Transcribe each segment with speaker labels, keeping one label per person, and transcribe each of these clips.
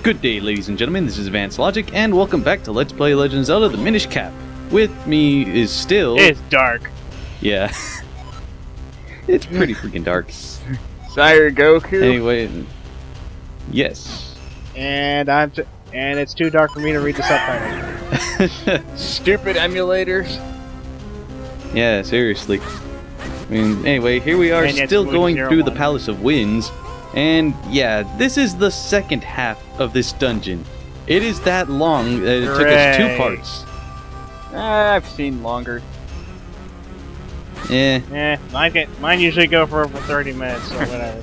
Speaker 1: Good day, ladies and gentlemen, this is Advanced Logic, and welcome back to Let's Play Legend of Zelda, the Minish Cap. With me is still...
Speaker 2: It's dark.
Speaker 1: Yeah. It's pretty freaking dark.
Speaker 3: Sire Goku.
Speaker 1: Anyway, yes.
Speaker 2: And it's too dark for me to read the subtitles.
Speaker 3: Stupid emulators.
Speaker 1: Yeah, seriously. I mean, anyway, here we are still going through the Palace of Winds. And yeah, this is the second half of this dungeon. It is that long that it took us 2 parts.
Speaker 3: I've seen longer.
Speaker 1: Yeah.
Speaker 2: Mine usually go for over 30 minutes, so whatever.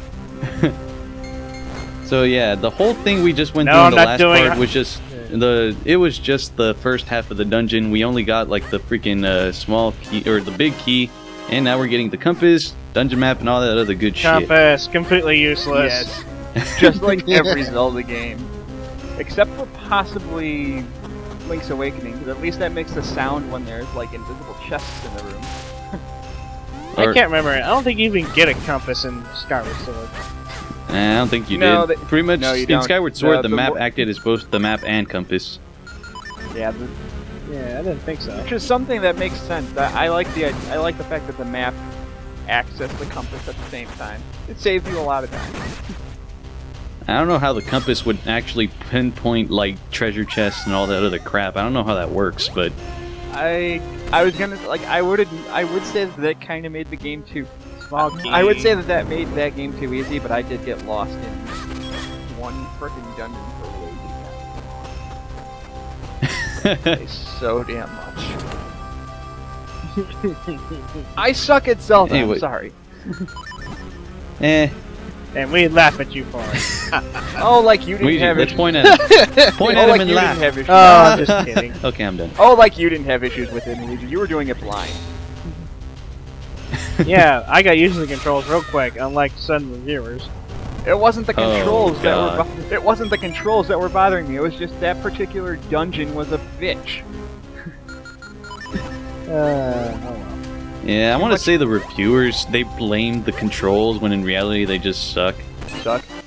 Speaker 1: So yeah, the whole thing we just went through in the last part was just it was just the first half of the dungeon. We only got like the freaking small key or the big key, and now we're getting the compass, dungeon map, and all that other good shit.
Speaker 2: Compass, completely useless.
Speaker 3: Yes. Just like every Zelda game. Except for possibly Link's Awakening, because at least that makes the sound when there's like invisible chests in the room.
Speaker 2: I can't remember. I don't think you even get a compass in Skyward Sword.
Speaker 1: I don't think you did. Pretty much in Skyward Sword, the map acted as both the map and compass.
Speaker 3: Yeah,
Speaker 2: I didn't think so.
Speaker 3: Which is something that makes sense. I like the fact that the map acts as the compass at the same time. It saves you a lot of time.
Speaker 1: I don't know how the compass would actually pinpoint like treasure chests and all that other crap. I don't know how that works, but
Speaker 3: I was gonna I would say that kind of made the game too.
Speaker 2: Small key.
Speaker 3: I would say that made that game too easy, but I did get lost in one frickin' dungeon for way too long. So damn much. I suck at Zelda.
Speaker 1: Anyway.
Speaker 3: I'm sorry.
Speaker 2: And we laugh at you for it.
Speaker 3: Oh, like you didn't have
Speaker 1: let's
Speaker 3: issues.
Speaker 1: point at him. Point at him and laugh.
Speaker 2: Oh, I'm just kidding.
Speaker 1: Okay, I'm done.
Speaker 3: Oh, like you didn't have issues with it, Luigi. You were doing it blind.
Speaker 2: Yeah, I got used to the controls real quick, unlike some reviewers.
Speaker 3: It wasn't the controls
Speaker 1: God.
Speaker 3: it wasn't the controls that were bothering me. It was just that particular dungeon was a bitch.
Speaker 2: Oh well.
Speaker 1: Yeah, I want to say the reviewers, they blamed the controls when in reality they just suck.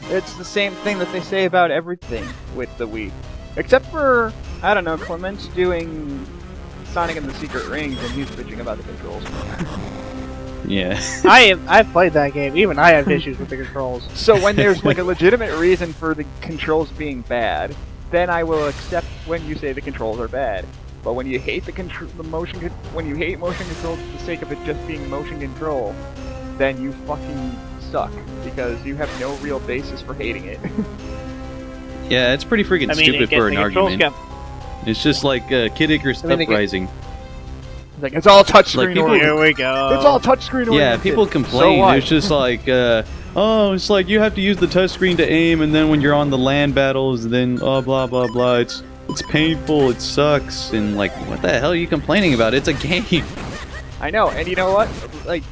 Speaker 3: It's the same thing that they say about everything with the Wii. Except for, I don't know, Clement's doing Sonic and the Secret Rings and he's bitching about the controls.
Speaker 1: Yeah.
Speaker 2: I've played that game. Even I have issues with the controls.
Speaker 3: So when there's like a legitimate reason for the controls being bad, then I will accept when you say the controls are bad. But when you hate when you hate motion control for the sake of it just being motion control, then you fucking suck because you have no real basis for hating it.
Speaker 1: Yeah, it's pretty freaking stupid for an argument. It's just like Kid Icarus Uprising.
Speaker 3: Like it's all touchscreen.
Speaker 1: Like
Speaker 2: here we go.
Speaker 3: It's all touchscreen.
Speaker 1: Yeah, people complain.
Speaker 3: So
Speaker 1: it's just like, oh, it's like you have to use the touchscreen to aim, and then when you're on the land battles, then blah blah blah. It's painful. It sucks. And like, what the hell are you complaining about? It's a game.
Speaker 3: I know, and you know what? Like,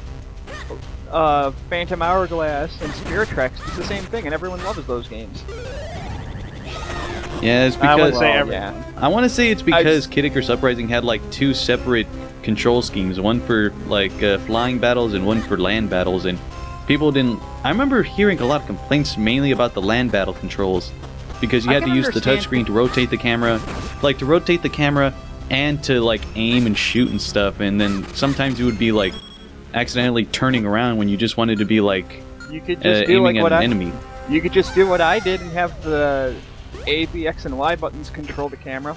Speaker 3: Phantom Hourglass and Spirit Tracks, it's the same thing, and everyone loves those games.
Speaker 1: Yeah, it's because
Speaker 3: I
Speaker 1: want to say it's because Kid Icarus Uprising had like 2 separate control schemes, one for like flying battles and one for land battles, and people didn't. I remember hearing a lot of complaints mainly about the land battle controls because you had to use the touchscreen to rotate the camera, and to like aim and shoot and stuff, and then sometimes you would be like accidentally turning around when you just wanted to be like
Speaker 3: you could just do
Speaker 1: aiming
Speaker 3: like
Speaker 1: at an enemy.
Speaker 3: You could just do what I did and have the A, B, X, and Y buttons control the camera.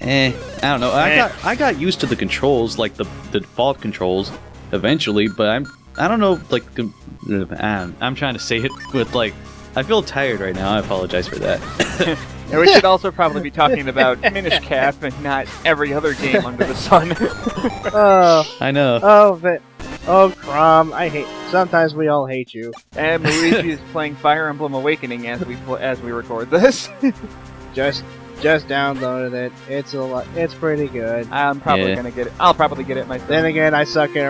Speaker 1: I don't know. I got used to the controls, like the default controls, eventually. But I don't know. Like I'm trying to say it with like I feel tired right now. I apologize for that.
Speaker 3: And we should also probably be talking about Minish Cap and not every other game under the sun.
Speaker 1: I know.
Speaker 2: Oh, Crom, I hate. Sometimes we all hate you.
Speaker 3: And Luigi is playing Fire Emblem Awakening as we record this.
Speaker 2: Just downloaded it. It's pretty good.
Speaker 3: I'm probably gonna get it. I'll probably get it myself.
Speaker 2: Then again, I suck at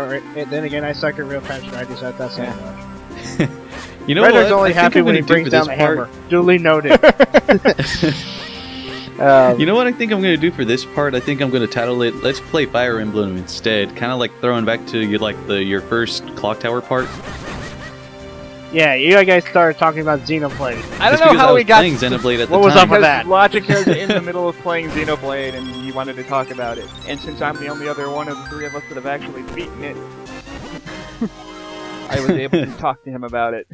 Speaker 2: real time strategies. That's so much.
Speaker 1: You know
Speaker 2: Redder's
Speaker 1: what?
Speaker 2: only happy when he brings down the hammer. Duly noted.
Speaker 1: You know what I think I'm going to do for this part? I think I'm going to title it "Let's Play Fire Emblem" instead. Kind of like throwing back to your first Clock Tower part.
Speaker 2: Yeah, you guys started talking about Xenoblade.
Speaker 3: I don't
Speaker 1: It's
Speaker 3: know
Speaker 1: because
Speaker 3: how
Speaker 1: I
Speaker 3: we
Speaker 1: was
Speaker 3: got.
Speaker 1: playing Xenoblade at the
Speaker 2: What was
Speaker 1: time.
Speaker 2: up with that?
Speaker 3: Logic was in the middle of playing Xenoblade, and he wanted to talk about it. And since I'm the only other one of the three of us that have actually beaten it, I was able to talk to him about it.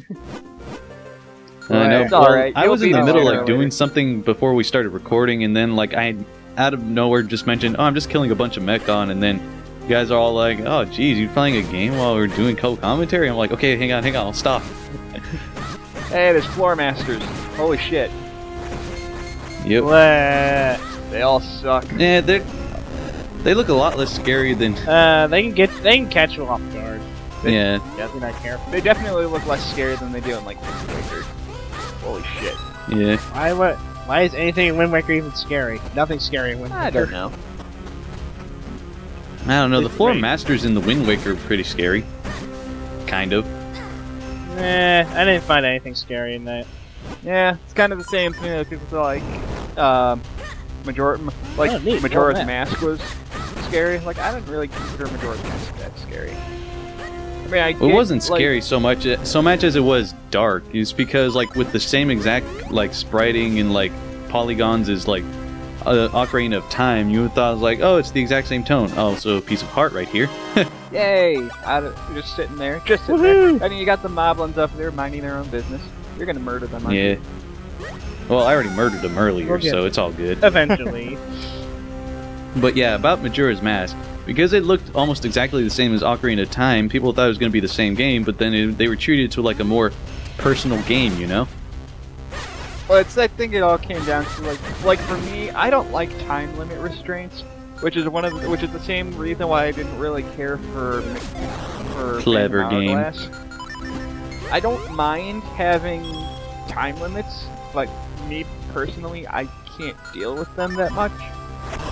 Speaker 1: I know.
Speaker 3: It's
Speaker 1: Well,
Speaker 3: alright.
Speaker 1: I
Speaker 3: You'll
Speaker 1: was in
Speaker 3: beat
Speaker 1: the
Speaker 3: it
Speaker 1: middle,
Speaker 3: sooner
Speaker 1: like
Speaker 3: or
Speaker 1: doing
Speaker 3: later.
Speaker 1: something before we started recording, and then like I out of nowhere just mentioned, "Oh, I'm just killing a bunch of Mechon," and then you guys are all like, "Oh, geez, you playing a game while we're doing co-commentary?" I'm like, "Okay, hang on, I'll stop."
Speaker 3: Hey, there's floor masters. Holy shit.
Speaker 1: Yep.
Speaker 2: Bleh.
Speaker 3: They all suck.
Speaker 1: Yeah, they look a lot less scary than.
Speaker 2: They can catch you off guard.
Speaker 1: Yeah.
Speaker 2: Definitely not careful.
Speaker 3: They definitely look less scary than they do in, like, Wind Waker. Holy shit.
Speaker 1: Yeah.
Speaker 2: Why is anything in Wind Waker even scary? Nothing's scary in Wind Waker.
Speaker 3: I don't know.
Speaker 1: I don't know. The
Speaker 2: It's
Speaker 1: floor
Speaker 2: great.
Speaker 1: masters in the Wind Waker are pretty scary. Kind of.
Speaker 2: I didn't find anything scary in that.
Speaker 3: Yeah, it's kind of the same thing that people feel like,
Speaker 2: Oh, neat.
Speaker 3: Majora's
Speaker 2: Well,
Speaker 3: Mask was scary. Like, I didn't really consider Majora's Mask that scary. I mean,
Speaker 1: It wasn't scary so much as it was dark. It's because like with the same exact like spriting and like polygons as like Ocarina of Time, you thought it was like, oh, it's the exact same tone. Oh, so a piece of heart right here.
Speaker 3: Yay! You're just sitting there. Just sitting
Speaker 2: Woohoo!
Speaker 3: there. And you got the moblins up there minding their own business. You're gonna murder them, aren't
Speaker 1: Yeah.
Speaker 3: you?
Speaker 1: Well, I already murdered them earlier,
Speaker 2: Okay.
Speaker 1: so it's all good.
Speaker 2: Eventually.
Speaker 1: But yeah, about Majora's Mask, because it looked almost exactly the same as Ocarina of Time, people thought it was going to be the same game, but then they were treated to like a more personal game, you know?
Speaker 3: Well, I think it all came down to like for me, I don't like time limit restraints, which is the same reason why I didn't really care for
Speaker 1: Clever
Speaker 3: Phantom
Speaker 1: game.
Speaker 3: Hourglass. I don't mind having time limits, but me personally, I can't deal with them that much.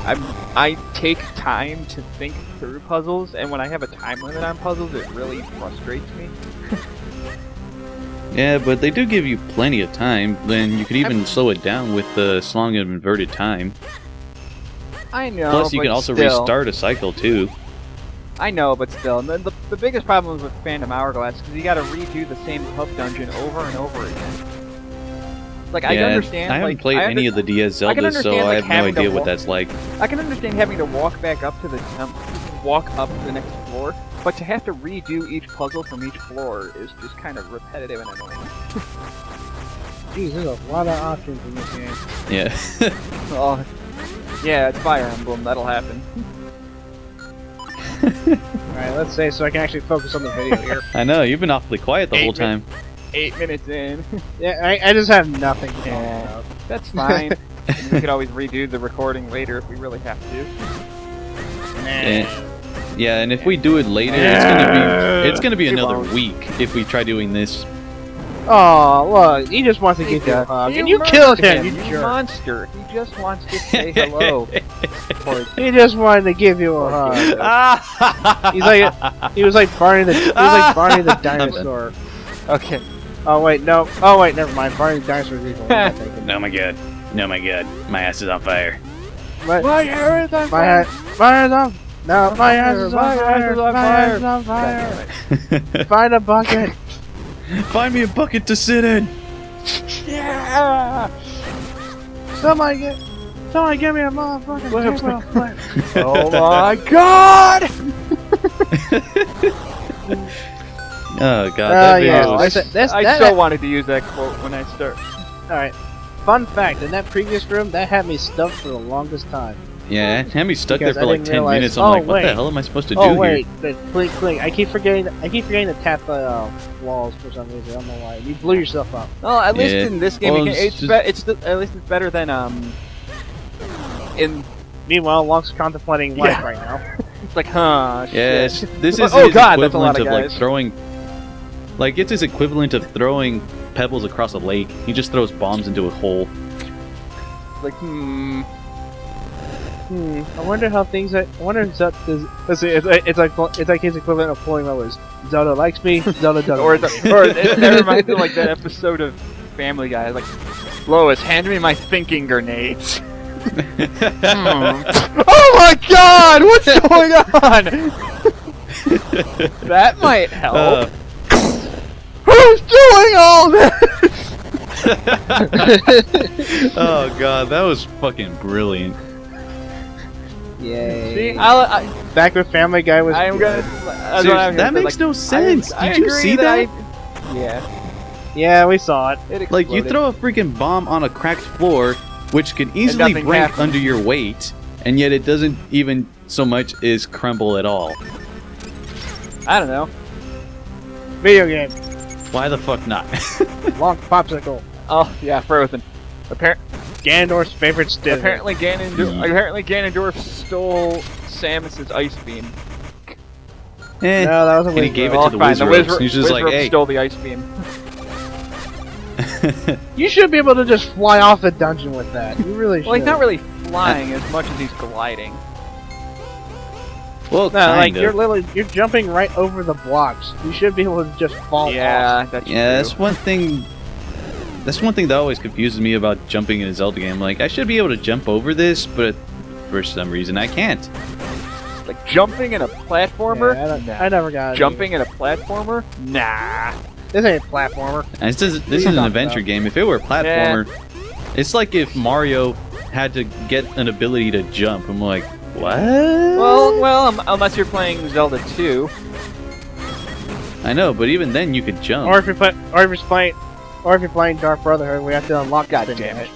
Speaker 3: I take time to think through puzzles, and when I have a time limit on puzzles, it really frustrates me.
Speaker 1: Yeah, but they do give you plenty of time. Then you could even slow it down with the slong of inverted time.
Speaker 3: I know.
Speaker 1: Plus, you
Speaker 3: but
Speaker 1: can also
Speaker 3: still.
Speaker 1: restart a cycle too.
Speaker 3: I know, but still, and the biggest problem with Phantom Hourglass is because you got to redo the same pub dungeon over and over again. Like I
Speaker 1: Yeah,
Speaker 3: understand.
Speaker 1: I haven't
Speaker 3: like,
Speaker 1: played any of the DS Zeldas, so
Speaker 3: understand,
Speaker 1: I
Speaker 3: like,
Speaker 1: have no
Speaker 3: having to
Speaker 1: idea what
Speaker 3: walk-
Speaker 1: that's like.
Speaker 3: I can understand having to walk back up to the walk up to the next floor, but to have to redo each puzzle from each floor is just kind of repetitive and annoying.
Speaker 2: Jeez, there's a lot of options in this game.
Speaker 1: Yeah.
Speaker 3: Oh, yeah, it's Fire Emblem. That'll happen.
Speaker 2: Alright, let's say so I can actually focus on the video here.
Speaker 1: I know, you've been awfully quiet the
Speaker 3: 8
Speaker 1: whole time.
Speaker 3: 8 minutes in.
Speaker 2: Yeah, I just have nothing to talk
Speaker 3: Yeah.
Speaker 2: about.
Speaker 3: That's fine. And we could always redo the recording later if we really have to.
Speaker 1: Yeah, and if we do it later, it's gonna be
Speaker 3: We
Speaker 1: another
Speaker 3: won't.
Speaker 1: week if we try doing this.
Speaker 2: Oh, look, he just wants to give you a hug, and you
Speaker 3: murdered
Speaker 2: killed him, you
Speaker 3: you
Speaker 2: jerk.
Speaker 3: monster. He just wants to say hello.
Speaker 2: He just wanted to give you a hug. He was like Barney the dinosaur.
Speaker 3: Okay.
Speaker 2: Oh wait, no. Oh wait, never mind. Barney the dinosaur is evil. I'm not thinking.
Speaker 1: Oh my god. No my god. My ass is on fire.
Speaker 2: My
Speaker 3: hair is on
Speaker 2: my head. My hair's on. No, my ass is on
Speaker 3: My ass
Speaker 2: fire.
Speaker 3: is on
Speaker 2: My
Speaker 3: fire.
Speaker 2: ass is on
Speaker 3: God
Speaker 2: fire.
Speaker 3: damn it.
Speaker 2: Find a bucket.
Speaker 1: Find me a bucket to sit in.
Speaker 3: Yeah!
Speaker 2: Somebody get me a motherfucking tinfoil plate.
Speaker 3: Oh my god!
Speaker 1: Oh god, that video
Speaker 2: yeah.
Speaker 1: was...
Speaker 3: I still wanted to use that quote when I start.
Speaker 2: Alright. Fun fact, in that previous room, that had me stumped for the longest time.
Speaker 1: Yeah, it had me stuck there
Speaker 2: Because
Speaker 1: for
Speaker 2: I
Speaker 1: like
Speaker 2: didn't
Speaker 1: 10
Speaker 2: realize-
Speaker 1: minutes. I'm
Speaker 2: oh,
Speaker 1: like, what the
Speaker 2: wait.
Speaker 1: hell am I supposed to do
Speaker 2: Oh
Speaker 1: here?
Speaker 2: wait, the clink. I keep forgetting to tap the walls for some reason. I don't know why. You blew yourself up.
Speaker 3: Well, at least
Speaker 1: Yeah.
Speaker 3: in this game,
Speaker 1: Well,
Speaker 3: we can,
Speaker 1: it's
Speaker 3: at least it's better than in
Speaker 2: Meanwhile, Long's contemplating life
Speaker 3: Yeah.
Speaker 2: right now.
Speaker 3: it's like huh.
Speaker 1: Yeah,
Speaker 3: shit.
Speaker 1: this is
Speaker 3: Oh,
Speaker 1: his
Speaker 3: God, that's a lot
Speaker 1: equivalent
Speaker 3: of
Speaker 1: of like
Speaker 3: guys.
Speaker 1: throwing... Like, it's his equivalent of throwing pebbles across a lake. He just throws bombs into a hole.
Speaker 3: Like
Speaker 2: I wonder how things. I wonder if Zelda does. Let's see. It's like his equivalent of pulling Lois. Zelda likes me. Zelda doesn't.
Speaker 3: or
Speaker 2: like me.
Speaker 3: it reminds me of like that episode of Family Guy. Like, Lois, hand me my thinking grenades. Oh my god, what's going on? That might help.
Speaker 2: Who's was doing all this.
Speaker 1: Oh god, that was fucking brilliant.
Speaker 2: Yay!
Speaker 3: See,
Speaker 2: Back with Family Guy was.
Speaker 3: I'm
Speaker 2: good.
Speaker 3: gonna.
Speaker 1: Seriously, that makes no sense. Did you see that?
Speaker 3: Yeah.
Speaker 2: Yeah, we saw it.
Speaker 3: It
Speaker 1: Like, you
Speaker 3: exploded.
Speaker 1: throw a freaking bomb on a cracked floor, which can easily
Speaker 3: nothing
Speaker 1: break
Speaker 3: happens.
Speaker 1: under your weight, and yet it doesn't even so much as crumble at all.
Speaker 3: I don't know.
Speaker 2: Video game.
Speaker 1: Why the fuck not?
Speaker 2: Long popsicle.
Speaker 3: Oh yeah, frozen.
Speaker 2: Ganondorf's favorite stick.
Speaker 3: Apparently Ganondorf stole Samus's ice beam.
Speaker 1: Eh.
Speaker 2: No, that was a
Speaker 1: And he
Speaker 2: weird
Speaker 1: gave
Speaker 2: one.
Speaker 1: it to the Wizards. He's just like, hey.
Speaker 3: stole the ice beam.
Speaker 2: You should be able to just fly off the dungeon with that. You really should.
Speaker 3: Well, he's not really flying as much as he's gliding.
Speaker 1: Well,
Speaker 2: No, like
Speaker 1: kind of.
Speaker 2: you're jumping right over the blocks. You should be able to just fall
Speaker 3: Yeah,
Speaker 2: off.
Speaker 3: that's
Speaker 1: Yeah,
Speaker 3: true.
Speaker 1: that's one thing. That's one thing that always confuses me about jumping in a Zelda game. Like, I should be able to jump over this, but for some reason I can't.
Speaker 3: Like jumping in a platformer.
Speaker 2: Yeah, I never got it.
Speaker 3: Jumping in a platformer? Nah.
Speaker 2: This ain't a platformer.
Speaker 1: And this is an
Speaker 2: talking
Speaker 1: adventure
Speaker 2: about?
Speaker 1: game. If it were a platformer, it's like if Mario had to get an ability to jump. I'm like, what?
Speaker 3: Well, unless you're playing Zelda 2.
Speaker 1: I know, but even then you could jump.
Speaker 2: Or if you're playing Dark Brotherhood, we have to unlock.
Speaker 3: God
Speaker 2: that
Speaker 3: damn it.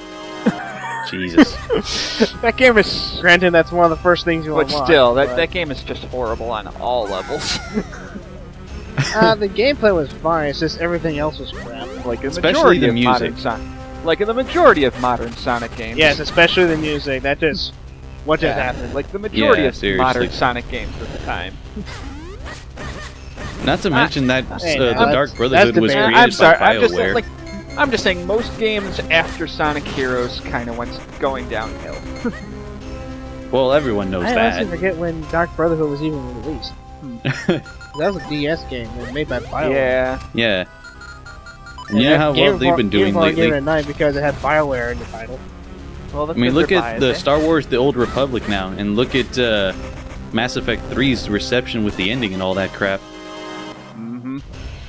Speaker 1: Jesus.
Speaker 2: That game is. Granted, that's one of the first things you
Speaker 3: But
Speaker 2: unlock.
Speaker 3: still,
Speaker 2: but-
Speaker 3: that game is just horrible on all levels.
Speaker 2: the gameplay was fine. It's just everything else was crap.
Speaker 3: Like
Speaker 1: Especially the
Speaker 3: of modern
Speaker 1: music.
Speaker 3: Sonic. Like in the majority of modern Sonic games.
Speaker 2: Yes, especially the music. That just what just happened.
Speaker 3: Like the majority
Speaker 1: Yeah,
Speaker 3: of
Speaker 1: seriously.
Speaker 3: modern Sonic games at the time.
Speaker 1: Not to mention that
Speaker 2: Hey,
Speaker 1: the
Speaker 2: that's-
Speaker 1: Dark Brotherhood was
Speaker 2: debatable.
Speaker 1: created
Speaker 3: I'm sorry.
Speaker 1: by
Speaker 3: I'm just
Speaker 1: BioWare.
Speaker 3: I'm just saying most games after Sonic Heroes kind of went going downhill.
Speaker 1: Well, everyone knows
Speaker 2: I
Speaker 1: that.
Speaker 2: honestly forget when Dark Brotherhood was even released. That was a DS game made by BioWare.
Speaker 3: Yeah.
Speaker 1: Yeah.
Speaker 2: And
Speaker 1: You know how
Speaker 2: Game
Speaker 1: well
Speaker 2: of
Speaker 1: they've been doing
Speaker 2: Game
Speaker 1: lately?
Speaker 2: at night because it had BioWare in the title.
Speaker 3: Well,
Speaker 1: I mean, look at the Star Wars The Old Republic now, and look at Mass Effect 3's reception with the ending and all that crap.
Speaker 3: Mm-hmm.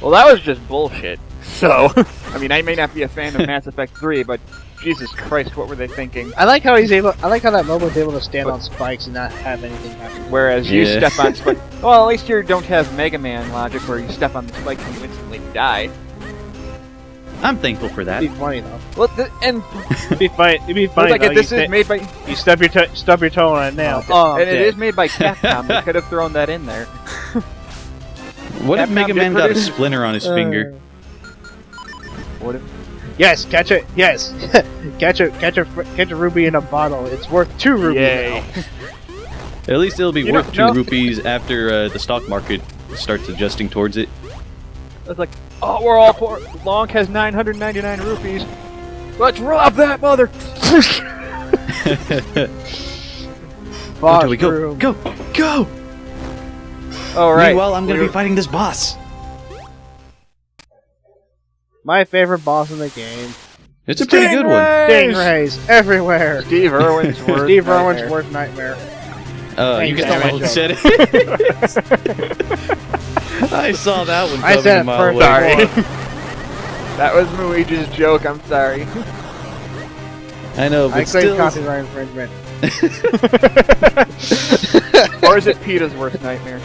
Speaker 3: Well, that was just bullshit. So, I mean, I may not be a fan of Mass Effect 3, but Jesus Christ, what were they thinking?
Speaker 2: I like how that Momo's able to stand on spikes and not have anything happen.
Speaker 3: Whereas you
Speaker 1: Yeah.
Speaker 3: step on spikes. Well, at least you don't have Mega Man logic where you step on the spikes and you instantly die.
Speaker 1: I'm thankful for that.
Speaker 2: It'd be funny though.
Speaker 3: Well, and
Speaker 2: It'd be funny. It'd be funny.
Speaker 3: like
Speaker 2: though.
Speaker 3: this
Speaker 2: you,
Speaker 3: is made by
Speaker 2: you stub your toe on it now. Oh,
Speaker 3: and it is made by Capcom. They could have thrown that in there.
Speaker 1: What if
Speaker 3: Capcom
Speaker 1: Mega
Speaker 3: did
Speaker 1: Man got a
Speaker 3: produce-
Speaker 1: splinter on his finger?
Speaker 3: What if?
Speaker 2: Yes, catch it. Yes, catch a ruby in a bottle. It's worth 2 rubies
Speaker 3: Yay.
Speaker 2: now.
Speaker 1: At least it'll be
Speaker 3: You
Speaker 1: worth
Speaker 3: don't
Speaker 1: 2
Speaker 3: know.
Speaker 1: rupees after the stock market starts adjusting towards it.
Speaker 3: It's like, oh, we're all poor. Long has 999 rupees. Let's rob that mother.
Speaker 2: Boss
Speaker 1: Okay, we go,
Speaker 2: room.
Speaker 1: go, go!
Speaker 3: All right.
Speaker 1: Meanwhile, I'm gonna
Speaker 3: We're-
Speaker 1: be fighting this boss.
Speaker 2: My favorite boss in the game.
Speaker 1: It's a pretty good one.
Speaker 2: Stingrays everywhere.
Speaker 3: Steve Irwin's worst.
Speaker 2: Steve Irwin's
Speaker 3: nightmare.
Speaker 2: worst nightmare.
Speaker 1: You
Speaker 2: Thanks,
Speaker 1: can
Speaker 2: Damage.
Speaker 1: tell said it. I saw that one
Speaker 2: I
Speaker 1: coming
Speaker 2: said
Speaker 1: a
Speaker 2: it
Speaker 1: mile
Speaker 2: first.
Speaker 1: away.
Speaker 3: Sorry. That was Luigi's joke. I'm sorry.
Speaker 1: I know, but
Speaker 2: I claim
Speaker 1: still,
Speaker 2: copyright infringement.
Speaker 3: Or is it PETA's worst nightmare?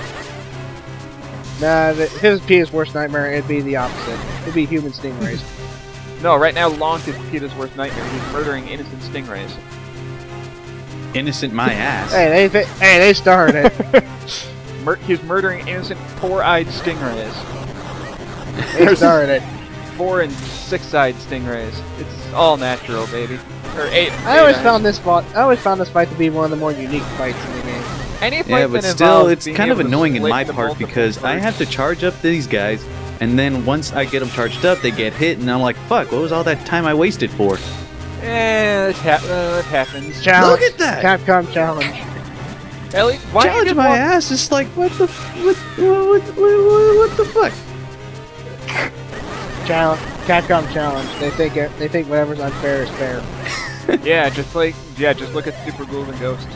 Speaker 2: Nah, his Peter's worst nightmare. It'd be the opposite. It'd be human stingrays.
Speaker 3: No, right now Long is PETA's worst nightmare. He's murdering innocent stingrays.
Speaker 1: innocent my ass.
Speaker 2: Hey, they started it.
Speaker 3: He's murdering innocent 4-eyed stingrays.
Speaker 2: They started it.
Speaker 3: 4 and 6-eyed stingrays. It's all natural, baby. Or 8.
Speaker 2: I always found this fight to be one of the more unique fights in the game.
Speaker 3: Any fight
Speaker 1: Yeah,
Speaker 3: that
Speaker 1: but still,
Speaker 3: involves
Speaker 1: it's
Speaker 3: being
Speaker 1: kind of
Speaker 3: able to
Speaker 1: annoying in
Speaker 3: split
Speaker 1: my
Speaker 3: the
Speaker 1: part
Speaker 3: multiple
Speaker 1: because I
Speaker 3: parts.
Speaker 1: have to charge up these guys, and then once I get them charged up, they get hit, and I'm like, fuck, what was all that time I wasted for?
Speaker 3: It happens.
Speaker 2: Challenge.
Speaker 1: Look at that!
Speaker 2: Capcom challenge.
Speaker 3: Ellie, why don't you
Speaker 1: Challenge
Speaker 3: just
Speaker 1: my
Speaker 3: walk-
Speaker 1: ass, it's like, what the fuck?
Speaker 2: Capcom challenge. They think whatever's unfair is fair.
Speaker 3: Yeah, just look at Super Ghouls and Ghosts.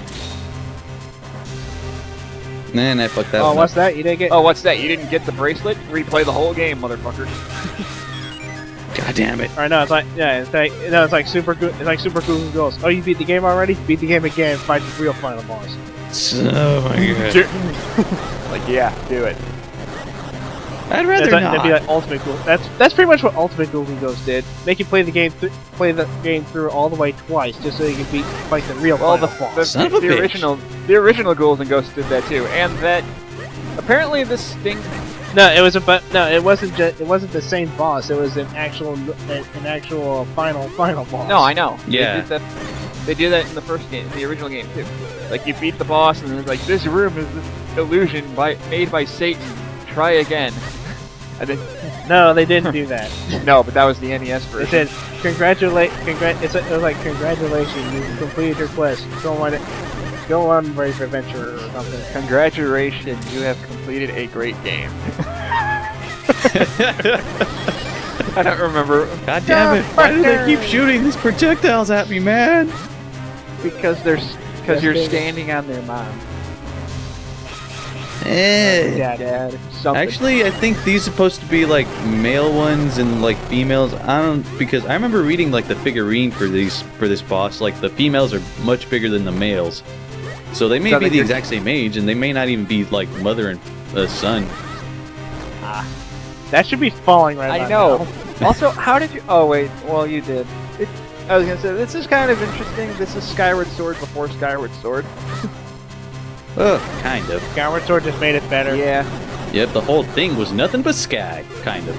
Speaker 1: Nah, I fucked that
Speaker 2: Oh,
Speaker 1: one
Speaker 2: what's
Speaker 1: up.
Speaker 2: that? You didn't get?
Speaker 3: Oh, what's that? You didn't get the bracelet? Replay the whole game, motherfucker.
Speaker 1: God damn it.
Speaker 2: Or no, it's like Super Goku Ghost. Oh, you beat the game already? Beat the game again. Fight the real final boss.
Speaker 1: Oh my god.
Speaker 3: Like, yeah, do it.
Speaker 1: I'd rather not.
Speaker 2: That'd be like Ultimate Goku. That's pretty much what Ultimate Goku Ghost did. Make you play the game through all the way twice, just so you can fight the real final boss.
Speaker 3: The original Ghouls and Ghosts did that too, and that apparently this thing.
Speaker 2: No, it wasn't the same boss. It was an actual final boss.
Speaker 3: No, I know.
Speaker 1: Yeah.
Speaker 3: They did that in the first game, the original game too. Like you beat the boss, and it's like this room is this illusion made by Satan. Try again.
Speaker 2: No, they didn't do that.
Speaker 3: No, but that was the NES version.
Speaker 2: It said, it was like, congratulations, you completed your quest. Go on brave adventure or something.
Speaker 3: Congratulations, you have completed a great game. I don't remember.
Speaker 1: God damn it! Why do they keep shooting these projectiles at me, man?
Speaker 3: Because you're standing on their mom. Dad. Something.
Speaker 1: Actually, I think these are supposed to be like male ones and like females. Because I remember reading like the figurine for this boss. Like the females are much bigger than the males, so they may be the exact same age, and they may not even be like mother and son.
Speaker 2: That should be falling right
Speaker 3: I know. Also, how did you? Oh wait, well you did. I was gonna say this is kind of interesting. This is Skyward Sword before Skyward Sword.
Speaker 1: Kind of.
Speaker 2: Skyward Sword just made it better.
Speaker 3: Yeah.
Speaker 1: Yep, the whole thing was nothing but sky, kind of.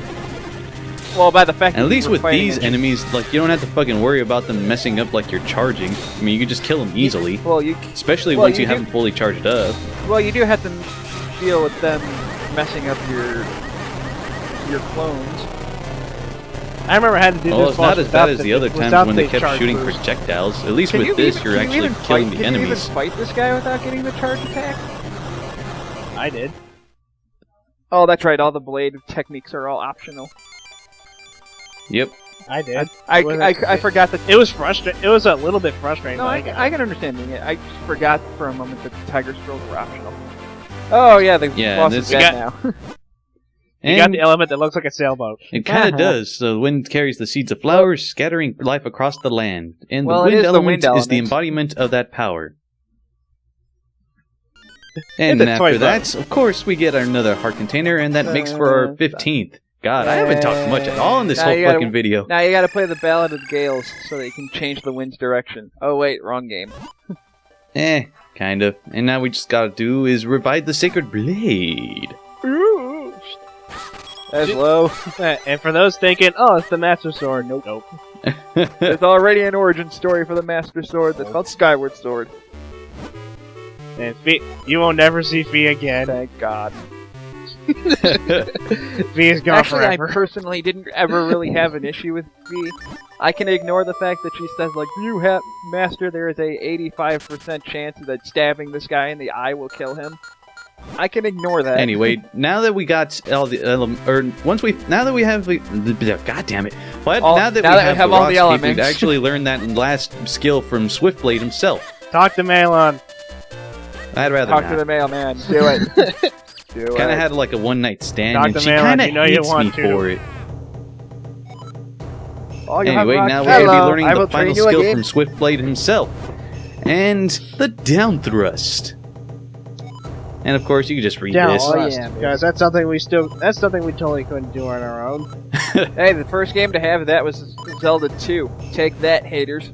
Speaker 3: Well, by the fact
Speaker 1: and
Speaker 3: that
Speaker 1: at least with these
Speaker 3: enemies,
Speaker 1: enemies, like you don't have to fucking worry about them messing up like you're charging. I mean, you can just kill them easily. Especially once you haven't fully charged up.
Speaker 3: Well, you do have to deal with them messing up your clones.
Speaker 2: I remember I had to do this.
Speaker 1: Well, it's not as bad as the other times when they kept shooting projectiles. At least with this, you're actually killing the enemies.
Speaker 3: Can you even fight this guy without getting the charge attack?
Speaker 2: I did.
Speaker 3: Oh, that's right. All the blade techniques are all optional.
Speaker 1: Yep.
Speaker 2: I did.
Speaker 3: I forgot that
Speaker 2: it was frustrating. It was a little bit frustrating.
Speaker 3: No, I can understand it. I just forgot for a moment that the Tiger Scrolls were optional. Oh yeah, the boss is dead now.
Speaker 2: You got the element that looks like a sailboat.
Speaker 1: It kind of does. The wind carries the seeds of flowers, scattering life across the land. And
Speaker 3: well,
Speaker 1: the wind element is the embodiment of that power. And after that, of course, we get another heart container, and that makes for our 15th. God, I haven't talked much at all in this whole fucking video.
Speaker 3: Now you gotta play the Ballad of the Gales so that you can change the wind's direction. Oh wait, wrong game.
Speaker 1: Kind of. And now we just gotta do is revive the Sacred Blade.
Speaker 3: That's low.
Speaker 2: And for those thinking, oh, it's the Master Sword. Nope.
Speaker 3: There's already an origin story for the Master Sword that's called Skyward Sword.
Speaker 2: And you won't never see Fee again.
Speaker 3: Thank God.
Speaker 2: Fee is gone
Speaker 3: Actually,
Speaker 2: forever.
Speaker 3: I personally didn't ever really have an issue with Fee. I can ignore the fact that she says, like, you have, Master, there is a 85% chance that stabbing this guy in the eye will kill him. I can ignore that.
Speaker 1: Anyway, now that we got all the now that we have God damn it! Now that we have
Speaker 3: all the elements,
Speaker 1: we actually learned that last skill from Swiftblade himself.
Speaker 2: Talk to Malon.
Speaker 1: I'd rather
Speaker 3: talk
Speaker 1: not.
Speaker 3: to the mailman. Do it.
Speaker 1: Kind of had like a one-night stand,
Speaker 2: talk
Speaker 1: and she
Speaker 2: kind
Speaker 1: of hates me for it. Anyway, now we're going to be learning the final skill from Swiftblade himself, and the down thrust. And of course, you can just read this.
Speaker 2: Oh yeah, guys, that's something we totally couldn't do on our own.
Speaker 3: Hey, the first game to have that was Zelda 2. Take that, haters.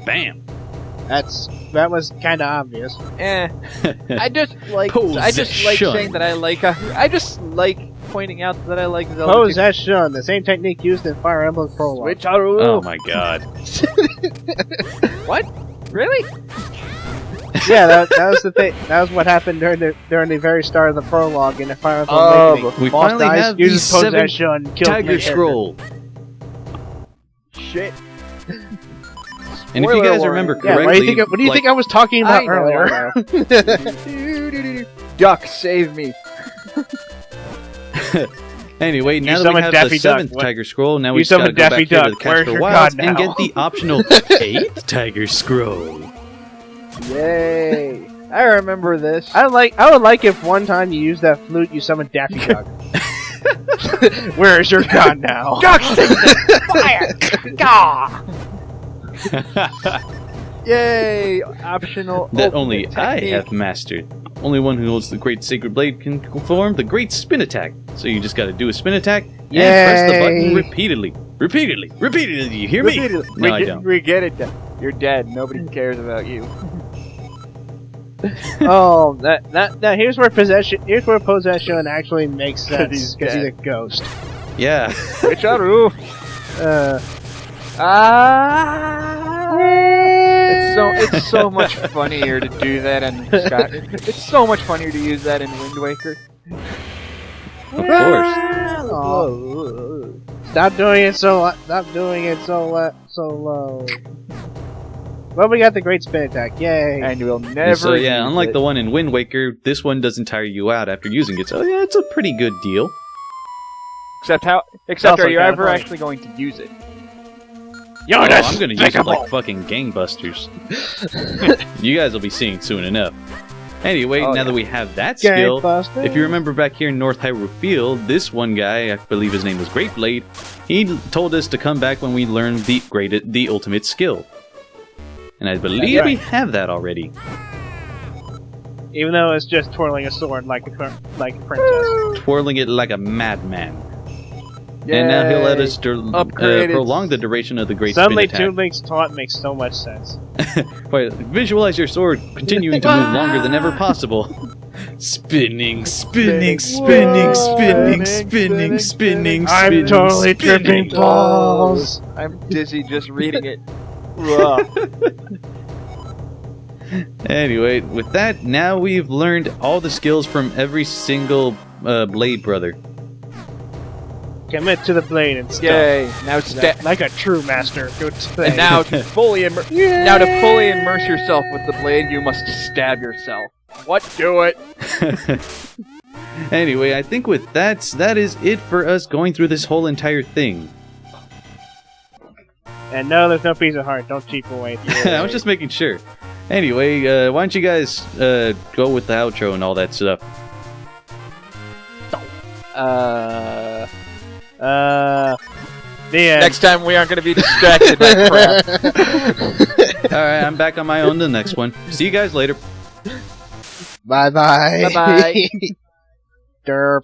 Speaker 1: Bam.
Speaker 2: That was kind of obvious.
Speaker 3: I just like saying that I just like pointing out that I like Zelda 2.
Speaker 2: Possession, the same technique used in Fire Emblem Prologue.
Speaker 3: Switch
Speaker 1: oh my god.
Speaker 3: What? Really?
Speaker 2: Yeah, that was the thing. That was what happened during the very start of the prologue in the Fire Emblem Awakening.
Speaker 1: We finally have the 7th Tiger Scroll.
Speaker 3: Shit.
Speaker 1: And if you guys remember correctly,
Speaker 2: what do you think I was talking about earlier?
Speaker 3: Duck, save me.
Speaker 1: Anyway, now that we have the 7th Tiger Scroll, now we just gotta go back here to the Castle Wilds and get the optional 8th Tiger Scroll.
Speaker 3: Yay! I remember this.
Speaker 2: I would like if one time you used that flute, you summoned Daffy Duck. Where's your gun now?
Speaker 3: Fire! Gah! Yay! Optional.
Speaker 1: That only
Speaker 3: ultimate
Speaker 1: I
Speaker 3: technique.
Speaker 1: have mastered. Only one who holds the great sacred blade can perform the great spin attack. So you just gotta do a spin attack and press the button
Speaker 2: Yay.
Speaker 1: repeatedly. Repeatedly. You hear me? No, I don't.
Speaker 3: We get it. You're dead. Nobody cares about you.
Speaker 2: Oh, that here's where possession actually makes sense
Speaker 3: he's
Speaker 2: because he's
Speaker 3: dead.
Speaker 2: a ghost.
Speaker 1: Yeah.
Speaker 3: Richaru! It's so much funnier to do that in Scott. It's so much funnier to use that in Wind Waker.
Speaker 1: Of course.
Speaker 2: Oh. Stop doing it so low. Well, we got the great spin attack. Yay!
Speaker 3: And we'll never.
Speaker 1: So yeah,
Speaker 3: use
Speaker 1: unlike
Speaker 3: it.
Speaker 1: the one in Wind Waker, this one doesn't tire you out after using it. So yeah, it's a pretty good deal.
Speaker 3: Except
Speaker 2: also
Speaker 3: are you
Speaker 2: kinda
Speaker 3: ever
Speaker 2: funny.
Speaker 3: actually going to use it?
Speaker 2: You're
Speaker 1: Oh, I'm gonna use it
Speaker 2: despicable.
Speaker 1: like fucking gangbusters. You guys will be seeing soon enough. Anyway,
Speaker 3: Oh,
Speaker 1: now
Speaker 3: yeah.
Speaker 1: that we have that skill,
Speaker 2: Gangbusters.
Speaker 1: if you remember back here in North Hyrule Field, this one guy, I believe his name was Great Blade, he told us to come back when we learned the ultimate skill. And I believe
Speaker 2: That's
Speaker 1: we
Speaker 2: right.
Speaker 1: have that already.
Speaker 2: Even though it's just twirling a sword like a princess.
Speaker 1: Twirling it like a madman. And now he'll let us
Speaker 3: Upgraded.
Speaker 1: prolong the duration of the great
Speaker 2: Suddenly,
Speaker 1: spin
Speaker 2: Toon
Speaker 1: attack.
Speaker 2: Link's taunt makes so much sense.
Speaker 1: Wait, visualize your sword continuing to move longer than ever possible. Spinning.
Speaker 2: I'm totally tripping balls.
Speaker 3: I'm dizzy just reading it.
Speaker 1: Anyway, with that, now we've learned all the skills from every single Blade brother.
Speaker 2: Commit to the blade and stuff.
Speaker 3: Yay! Now step.
Speaker 2: Like a true master. Go to the
Speaker 3: And now to fully immerse yourself with the blade, you must stab yourself. What? Do it.
Speaker 1: Anyway, I think with that is it for us going through this whole entire thing.
Speaker 2: And no, there's no piece of heart. Don't cheap away.
Speaker 1: I was just making sure. Anyway, why don't you guys go with the outro and all that stuff?
Speaker 2: The end.
Speaker 3: Next time we aren't going to be distracted by crap.
Speaker 1: Alright, I'm back on my own the next one. See you guys later.
Speaker 2: Bye bye.
Speaker 3: Bye-bye.
Speaker 2: Derp.